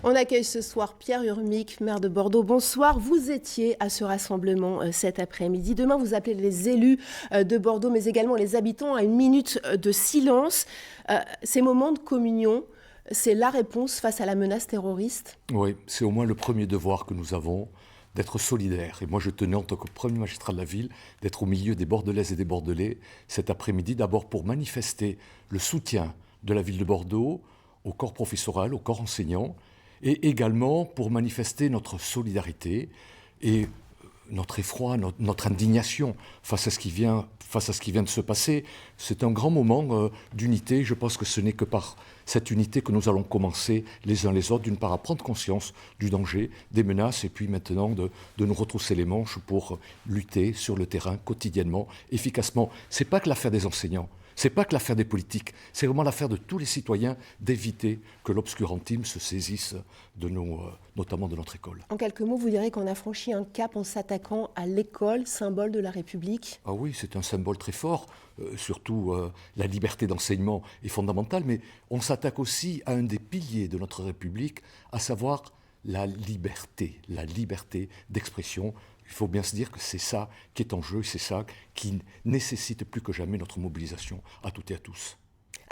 On accueille ce soir Pierre Urmic, maire de Bordeaux. Bonsoir, vous étiez à ce rassemblement cet après-midi. Demain, vous appelez les élus de Bordeaux, mais également les habitants à une minute de silence. Ces moments de communion, c'est la réponse face à la menace terroriste? Oui, c'est au moins le premier devoir que nous avons, d'être solidaires. Et moi, je tenais, en tant que premier magistrat de la ville, d'être au milieu des Bordelaises et des Bordelais cet après-midi, d'abord pour manifester le soutien de la ville de Bordeaux au corps professoral, au corps enseignant, et également pour manifester notre solidarité et notre effroi, notre indignation face à ce qui vient de se passer. C'est un grand moment d'unité. Je pense que ce n'est que par cette unité que nous allons commencer les uns les autres, d'une part à prendre conscience du danger, des menaces, et puis maintenant de nous retrousser les manches pour lutter sur le terrain quotidiennement, efficacement. C'est pas que l'affaire des enseignants. C'est pas que l'affaire des politiques, c'est vraiment l'affaire de tous les citoyens d'éviter que l'obscurantisme se saisisse de nous, notamment de notre école. En quelques mots, vous direz qu'on a franchi un cap en s'attaquant à l'école, symbole de la République? Ah oui, c'est un symbole très fort, surtout la liberté d'enseignement est fondamentale, mais on s'attaque aussi à un des piliers de notre République, à savoir la liberté d'expression. Il faut bien se dire que c'est ça qui est en jeu, c'est ça qui nécessite plus que jamais notre mobilisation à toutes et à tous.